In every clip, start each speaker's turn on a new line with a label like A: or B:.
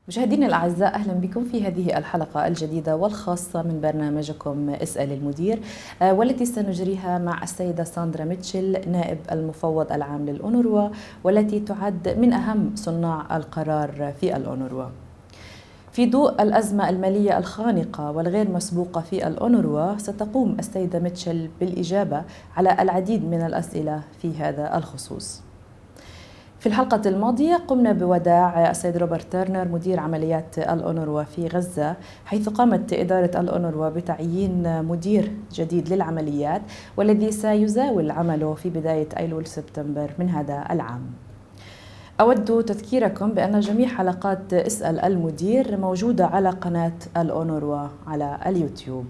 A: مشاهدينا الأعزاء، أهلا بكم في هذه الحلقة الجديدة والخاصة من برنامجكم اسأل المدير، والتي سنجريها مع السيدة ساندرا ميتشل، نائب المفوض العام للأونروا، والتي تعد من أهم صناع القرار في الأونروا. في ضوء الأزمة المالية الخانقة والغير مسبوقة في الأونروا، ستقوم السيدة ميتشل بالإجابة على العديد من الأسئلة في هذا الخصوص. في الحلقة الماضية قمنا بوداع السيد روبرت تيرنر مدير عمليات الأونروا في غزة، حيث قامت إدارة الأونروا بتعيين مدير جديد للعمليات، والذي سيزاول عمله في بداية أيلول سبتمبر من هذا العام. أود تذكيركم بأن جميع حلقات اسأل المدير موجودة على قناة الأونروا على اليوتيوب.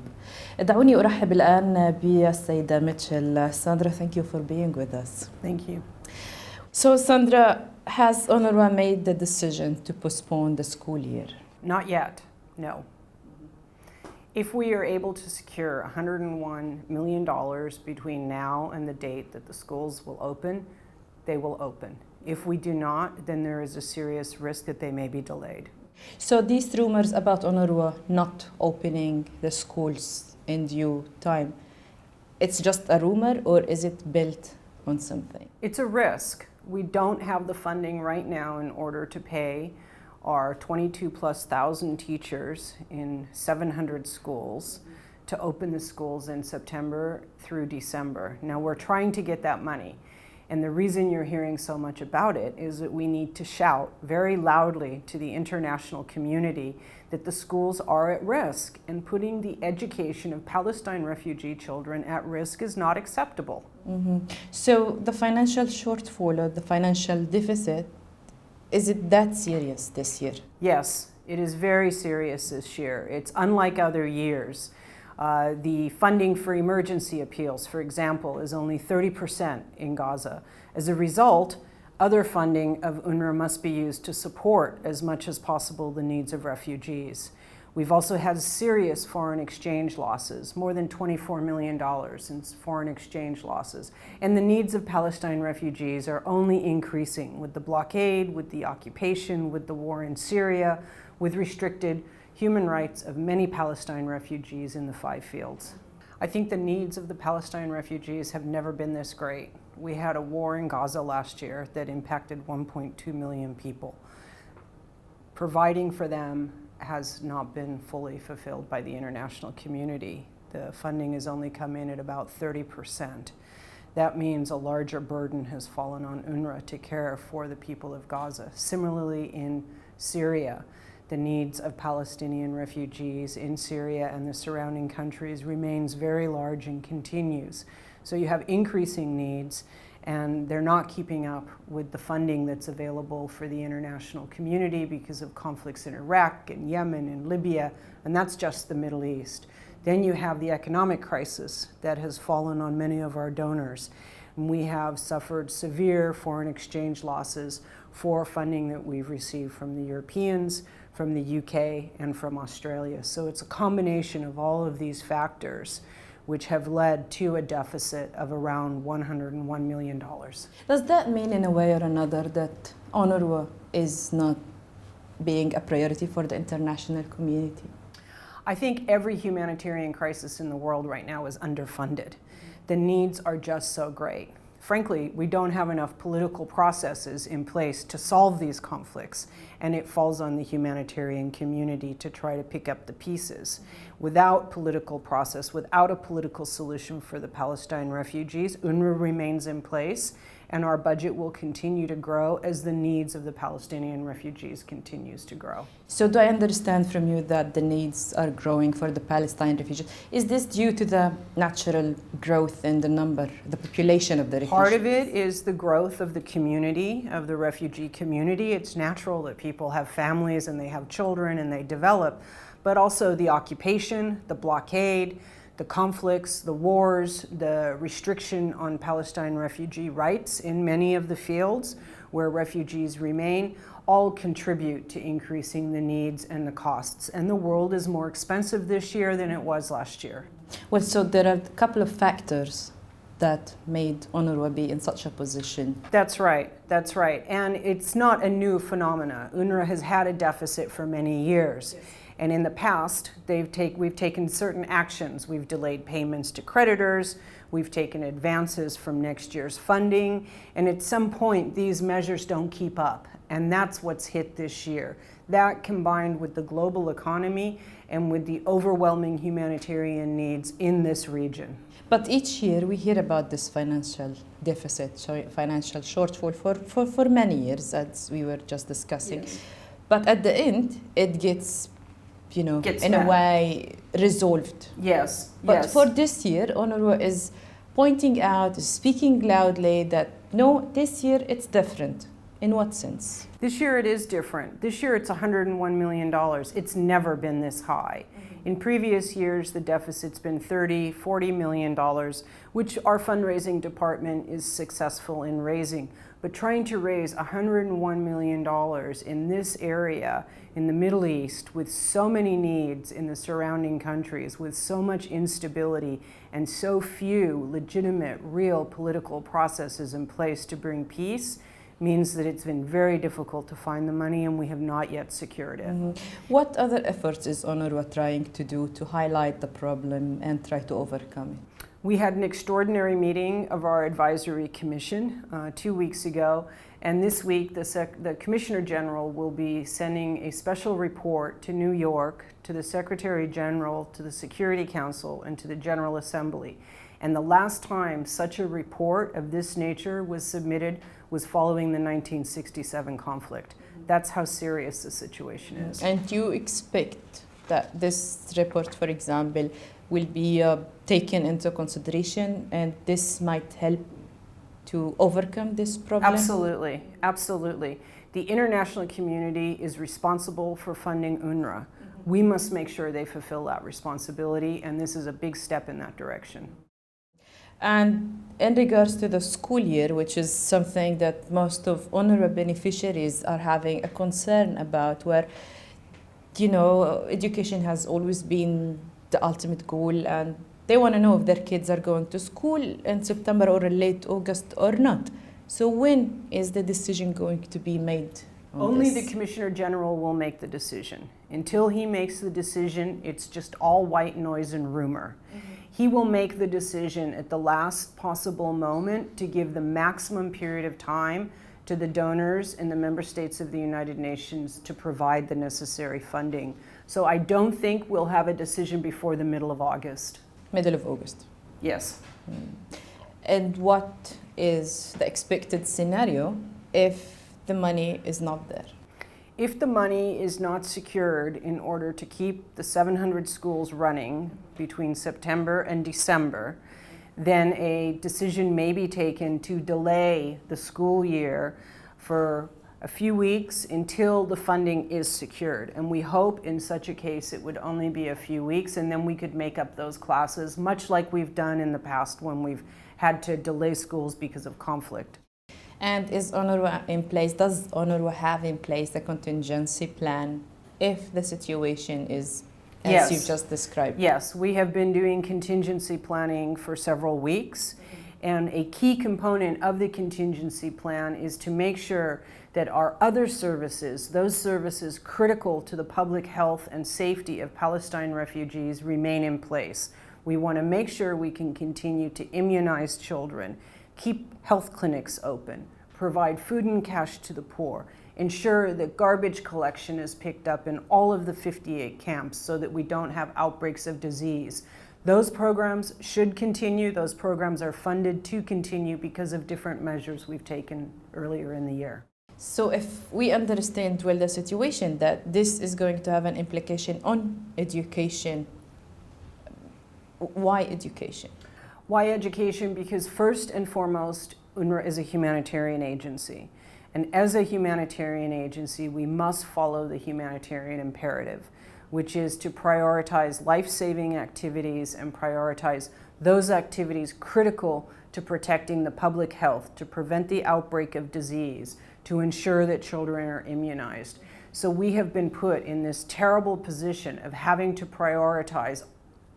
A: دعوني أرحب الآن بالسيدة ميتشل. Sandra, thank you for being with us.
B: Thank you.
A: So Sandra, has UNRWA made the decision to postpone the school year?
B: Not yet, no. If we are able to secure $101 million between now and the date that the schools will open, they will open. If we do not, then there is a serious risk that they may be delayed.
A: So these rumors about UNRWA not opening the schools in due time, it's just a rumor, or is it built on something?
B: It's a risk. We don't have the funding right now in order to pay our 22,000+ teachers in 700 schools to open the schools in September through December. Now we're trying to get that money. And the reason you're hearing so much about it is that we need to shout very loudly to the international community that the schools are at risk, and putting the education of Palestine refugee children at risk is not acceptable.
A: Mm-hmm. So the financial shortfall or the financial deficit, is it that serious this year?
B: Yes, it is very serious this year. It's unlike other years. The funding for emergency appeals, for example, is only 30% in Gaza. As a result, other funding of UNRWA must be used to support as much as possible the needs of refugees. We've also had serious foreign exchange losses, more than $24 million in foreign exchange losses. And the needs of Palestine refugees are only increasing with the blockade, with the occupation, with the war in Syria, with restricted human rights of many Palestine refugees in the 5 fields. I think the needs of the Palestine refugees have never been this great. We had a war in Gaza last year that impacted 1.2 million people. Providing for them has not been fully fulfilled by the international community. The funding has only come in at about 30%. That means a larger burden has fallen on UNRWA to care for the people of Gaza. Similarly, in Syria, the needs of Palestinian refugees in Syria and the surrounding countries remains very large and continues. So you have increasing needs, and they're not keeping up with the funding that's available for the international community because of conflicts in Iraq and Yemen and Libya, and that's just the Middle East. Then you have the economic crisis that has fallen on many of our donors. And we have suffered severe foreign exchange losses for funding that we've received from the Europeans, from the UK, and from Australia. So it's a combination of all of these factors which have led to a deficit of around $101 million.
A: Does that mean in a way or another that UNRWA is not being a priority for the international community?
B: I think every humanitarian crisis in the world right now is underfunded. The needs are just so great. Frankly, we don't have enough political processes in place to solve these conflicts, and it falls on the humanitarian community to try to pick up the pieces. Without political process, without a political solution for the Palestine refugees, UNRWA remains in place, and our budget will continue to grow as the needs of the Palestinian refugees continues to grow.
A: So do I understand from you that the needs are growing for the Palestine refugees? Is this due to the natural growth in the number, the population of the refugees?
B: Part of it is the growth of the community, of the refugee community. It's natural that people have families and they have children and they develop, but also the occupation, the blockade, the conflicts, the wars, the restriction on Palestine refugee rights in many of the fields where refugees remain, all contribute to increasing the needs and the costs. And the world is more expensive this year than it was last year.
A: Well, so there are a couple of factors that made UNRWA be in such a position?
B: That's right, that's right. And it's not a new phenomena. UNRWA has had a deficit for many years. Yes. And in the past, we've taken certain actions. We've delayed payments to creditors, we've taken advances from next year's funding, and at some point these measures don't keep up. And that's what's hit this year. That combined with the global economy and with the overwhelming humanitarian needs in this region.
A: But each year we hear about this financial deficit, financial shortfall for many years, as we were just discussing. Yes. But at the end, it gets in a way resolved.
B: Yes.
A: But
B: yes.
A: for this year, UNRWA is pointing out, speaking loudly that no, this year it's different. In what sense?
B: This year it is different. This year it's $101 million. It's never been this high. In previous years, the deficit's been $30, $40 million, which our fundraising department is successful in raising. But trying to raise $101 million in this area, in the Middle East, with so many needs in the surrounding countries, with so much instability and so few legitimate, real political processes in place to bring peace, means that it's been very difficult to find the money, and we have not yet secured it.
A: Mm-hmm. What other efforts is UNRWA trying to do to highlight the problem and try to overcome it?
B: We had an extraordinary meeting of our advisory commission 2 weeks ago, and this week the Commissioner General will be sending a special report to New York, to the Secretary General, to the Security Council, and to the General Assembly. And the last time such a report of this nature was submitted was following the 1967 conflict. That's how serious the situation is.
A: And you expect that this report, for example, will be taken into consideration, and this might help to overcome this problem?
B: Absolutely, absolutely. The international community is responsible for funding UNRWA. We must make sure they fulfill that responsibility, and this is a big step in that direction.
A: And in regards to the school year, which is something that most of UNRWA beneficiaries are having a concern about, where, education has always been the ultimate goal, and they want to know if their kids are going to school in September or late August or not. So when is the decision going to be made?
B: Only the Commissioner General will make the decision. Until he makes the decision, it's just all white noise and rumor. Mm-hmm. He will make the decision at the last possible moment to give the maximum period of time to the donors in the member states of the United Nations to provide the necessary funding. So I don't think we'll have a decision before the middle of August.
A: Middle of August?
B: Yes.
A: And what is the expected scenario if the money is not there?
B: If the money is not secured in order to keep the 700 schools running between September and December, then a decision may be taken to delay the school year for a few weeks until the funding is secured. And we hope in such a case it would only be a few weeks, and then we could make up those classes, much like we've done in the past when we've had to delay schools because of conflict.
A: And is UNRWA in place? Does UNRWA have in place a contingency plan if the situation is as
B: Yes.
A: you've just described?
B: Yes, we have been doing contingency planning for several weeks. And a key component of the contingency plan is to make sure that our other services, those services critical to the public health and safety of Palestine refugees, remain in place. We want to make sure we can continue to immunize children, keep health clinics open, provide food and cash to the poor, ensure that garbage collection is picked up in all of the 58 camps so that we don't have outbreaks of disease. Those programs should continue. Those programs are funded to continue because of different measures we've taken earlier in the year.
A: So if we understand well the situation, that this is going to have an implication on education, why education?
B: Why education? Because first and foremost, UNRWA is a humanitarian agency. And as a humanitarian agency, we must follow the humanitarian imperative, which is to prioritize life-saving activities and prioritize those activities critical to protecting the public health, to prevent the outbreak of disease, to ensure that children are immunized. So we have been put in this terrible position of having to prioritize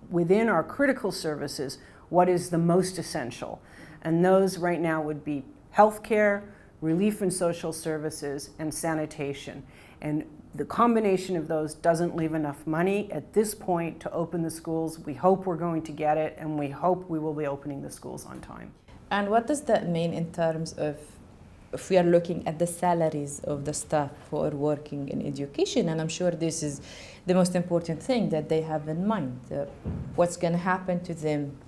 B: within our critical services what is the most essential. And those right now would be healthcare, relief and social services, and sanitation. And the combination of those doesn't leave enough money at this point to open the schools. We hope we're going to get it, and we hope we will be opening the schools on time.
A: And what does that mean in terms of, if we are looking at the salaries of the staff who are working in education? And I'm sure this is the most important thing that they have in mind. What's going to happen to them?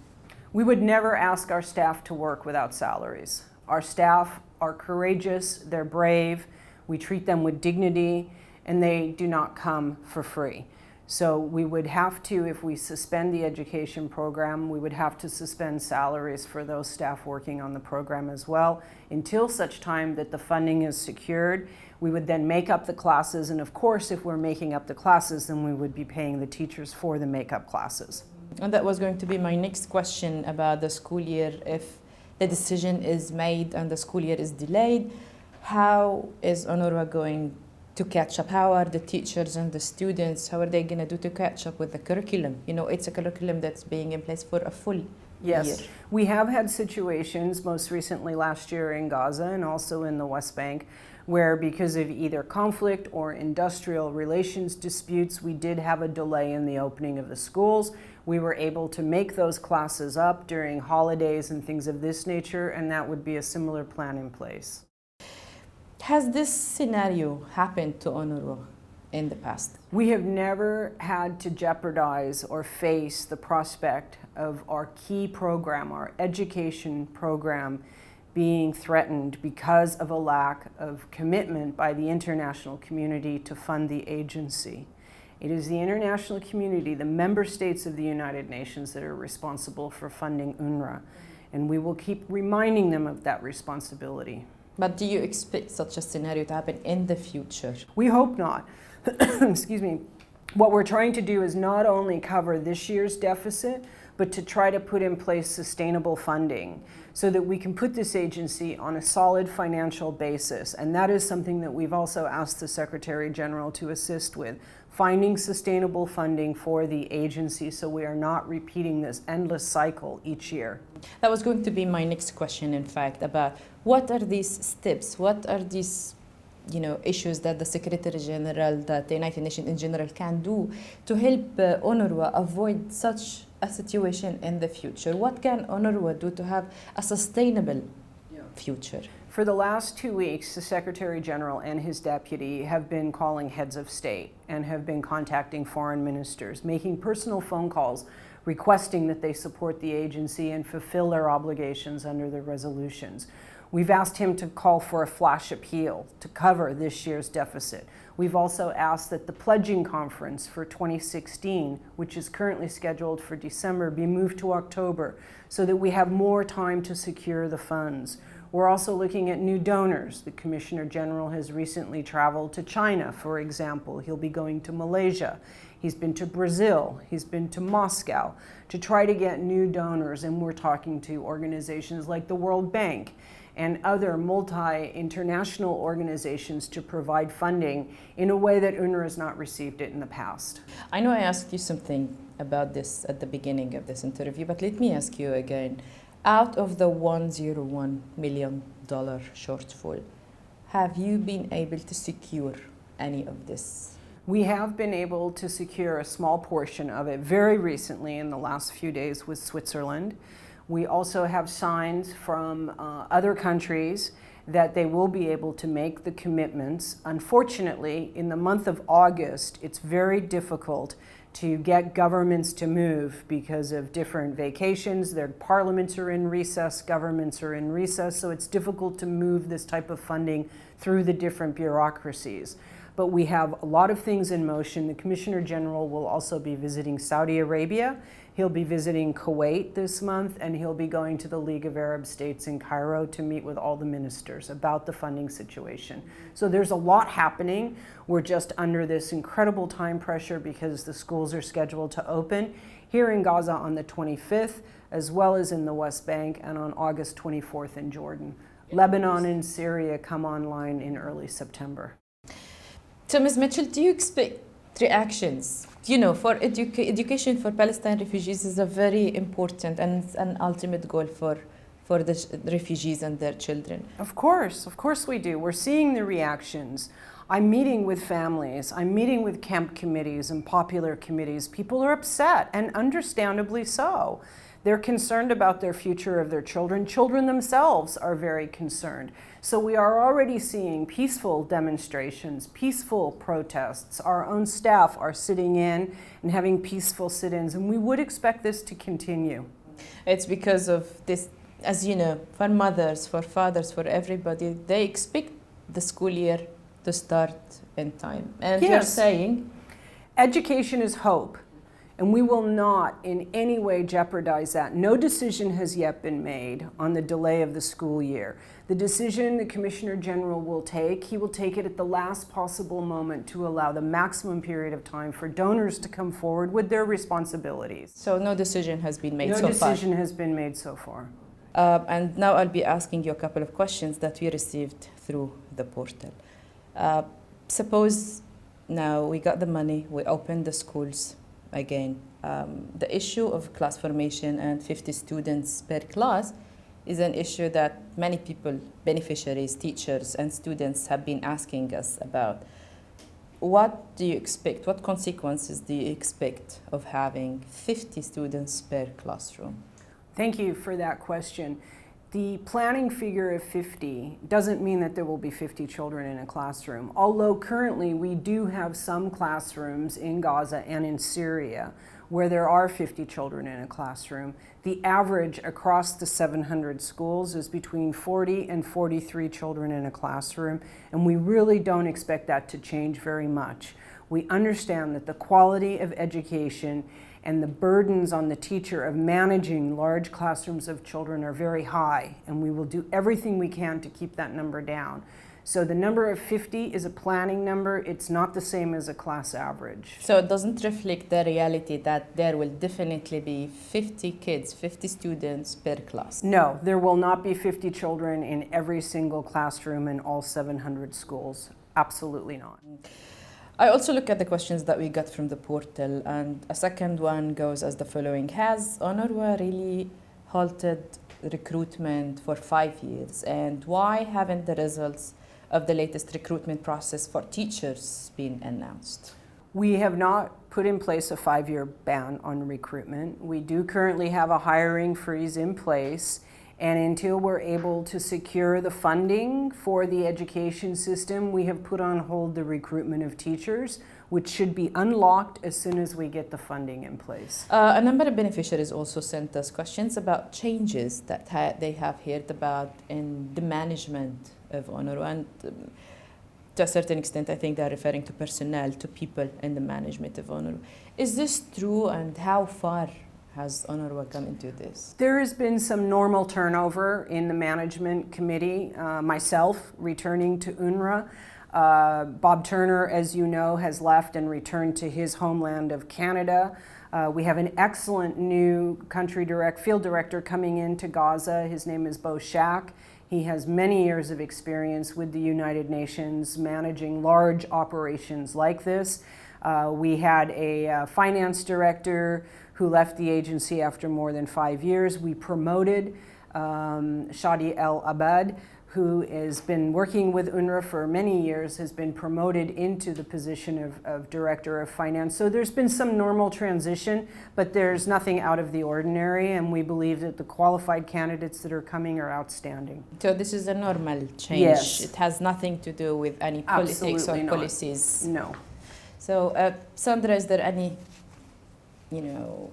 B: We would never ask our staff to work without salaries. Our staff are courageous, they're brave, we treat them with dignity, and they do not come for free. So we would have to, if we suspend the education program, we would have to suspend salaries for those staff working on the program as well, until such time that the funding is secured. We would then make up the classes, and of course, if we're making up the classes, then we would be paying the teachers for the make-up classes.
A: And that was going to be my next question about the school year. If the decision is made and the school year is delayed, how is UNRWA going to catch up? How are the teachers and the students, how are they going to do to catch up with the curriculum? You know, it's a curriculum that's being in place for a full year.
B: Yes, we have had situations, most recently last year in Gaza and also in the West Bank, where because of either conflict or industrial relations disputes, we did have a delay in the opening of the schools. We were able to make those classes up during holidays and things of this nature, and that would be a similar plan in place.
A: Has this scenario happened to UNRWA in the past?
B: We have never had to jeopardize or face the prospect of our key program, our education program, being threatened because of a lack of commitment by the international community to fund the agency. It is the international community, the member states of the United Nations, that are responsible for funding UNRWA, and we will keep reminding them of that responsibility.
A: But do you expect such a scenario to happen in the future?
B: We hope not. Excuse me. What we're trying to do is not only cover this year's deficit, but to try to put in place sustainable funding so that we can put this agency on a solid financial basis. And that is something that we've also asked the Secretary General to assist with, finding sustainable funding for the agency so we are not repeating this endless cycle each year.
A: That was going to be my next question, in fact, about what are these steps, what are these issues that the Secretary General, that the United Nations in general can do to help UNRWA avoid such a situation in the future? What can UNRWA do to have a sustainable future?
B: For the last 2 weeks, the Secretary General and his deputy have been calling heads of state and have been contacting foreign ministers, making personal phone calls requesting that they support the agency and fulfill their obligations under the resolutions. We've asked him to call for a flash appeal to cover this year's deficit. We've also asked that the pledging conference for 2016, which is currently scheduled for December, be moved to October so that we have more time to secure the funds. We're also looking at new donors. The Commissioner General has recently traveled to China, for example. He'll be going to Malaysia. He's been to Brazil. He's been to Moscow to try to get new donors, and we're talking to organizations like the World Bank and other multi-international organizations to provide funding in a way that UNRWA has not received it in the past.
A: I know I asked you something about this at the beginning of this interview, but let me ask you again. Out of the $101 million shortfall, have you been able to secure any of this?
B: We have been able to secure a small portion of it very recently in the last few days with Switzerland. We also have signs from other countries that they will be able to make the commitments. Unfortunately, in the month of August, it's very difficult to get governments to move because of different vacations. Their parliaments are in recess, governments are in recess, so it's difficult to move this type of funding through the different bureaucracies. But we have a lot of things in motion. The Commissioner General will also be visiting Saudi Arabia. He'll be visiting Kuwait this month, and he'll be going to the League of Arab States in Cairo to meet with all the ministers about the funding situation. So there's a lot happening. We're just under this incredible time pressure because the schools are scheduled to open here in Gaza on the 25th, as well as in the West Bank, and on August 24th in Jordan. Lebanon and Syria come online in early September.
A: So, Ms. Mitchell, do you expect reactions. You know, for education for Palestine refugees is a very important and it's an ultimate goal for the refugees and their children.
B: Of course we do. We're seeing the reactions. I'm meeting with families, I'm meeting with camp committees and popular committees. People are upset, and understandably so. They're concerned about their future of their children. Children themselves are very concerned. So we are already seeing peaceful demonstrations, peaceful protests. Our own staff are sitting in and having peaceful sit-ins, and we would expect this to continue.
A: It's because of this, as you know, for mothers, for fathers, for everybody, they expect the school year to start in time. And
B: Yes.
A: you're saying?
B: Education is hope, and we will not in any way jeopardize that. No decision has yet been made on the delay of the school year. The decision the Commissioner General will take, he will take it at the last possible moment to allow the maximum period of time for donors to come forward with their responsibilities.
A: So no decision has been made
B: No
A: so far?
B: decision has been made so far.
A: And now I'll be asking you a couple of questions that we received through the portal. Suppose now we got the money, we opened the schools again. The issue of class formation and 50 students per class is an issue that many people, beneficiaries, teachers, and students have been asking us about. What do you expect? What consequences do you expect of having 50 students per classroom?
B: Thank you for that question. The planning figure of 50 doesn't mean that there will be 50 children in a classroom, although currently we do have some classrooms in Gaza and in Syria where there are 50 children in a classroom. The average across the 700 schools is between 40 and 43 children in a classroom, and we really don't expect that to change very much. We understand that the quality of education and the burdens on the teacher of managing large classrooms of children are very high, and we will do everything we can to keep that number down. So the number of 50 is a planning number. It's not the same as a class average.
A: So it doesn't reflect the reality that there will definitely be 50 kids, 50 students per class?
B: No, there will not be 50 children in every single classroom in all 700 schools. Absolutely not.
A: I also look at the questions that we got from the portal, and a second one goes as the following. Has UNRWA really halted recruitment for 5 years, and why haven't the results of the latest recruitment process for teachers been announced?
B: We have not put in place a 5-year ban on recruitment. We do currently have a hiring freeze in place, and until we're able to secure the funding for the education system, we have put on hold the recruitment of teachers, which should be unlocked as soon as we get the funding in place.
A: A number of beneficiaries also sent us questions about changes that they have heard about in the management of UNRWA. And to a certain extent, I think they're referring to personnel, to people in the management of UNRWA. Is this true, and how far has UNRWA come into this?
B: There has been some normal turnover in the management committee. Myself returning to UNRWA. Bob Turner, as you know, has left and returned to his homeland of Canada. We have an excellent new field director coming into Gaza. His name is Bo Shack. He has many years of experience with the United Nations managing large operations like this. We had a finance director who left the agency after more than 5 years. We promoted Shadi El Abad, who has been working with UNRWA for many years, has been promoted into the position of Director of Finance. So there's been some normal transition, but there's nothing out of the ordinary, and we believe that the qualified candidates that are coming are outstanding.
A: So this is a normal change?
B: Yes.
A: It has nothing to do with any politics
B: Absolutely
A: or
B: not.
A: policies?
B: No.
A: So, Sandra, is there any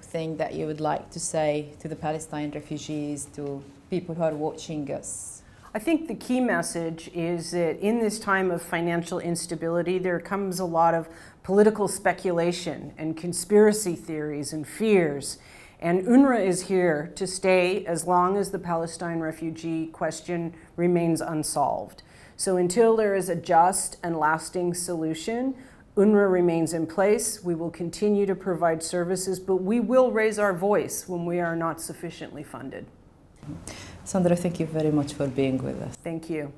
A: thing that you would like to say to the Palestine refugees, to people who are watching us?
B: I think the key message is that in this time of financial instability, there comes a lot of political speculation and conspiracy theories and fears. And UNRWA is here to stay as long as the Palestine refugee question remains unsolved. So until there is a just and lasting solution, UNRWA remains in place. We will continue to provide services, but we will raise our voice when we are not sufficiently funded.
A: Sandra, thank you very much for being with us.
B: Thank you.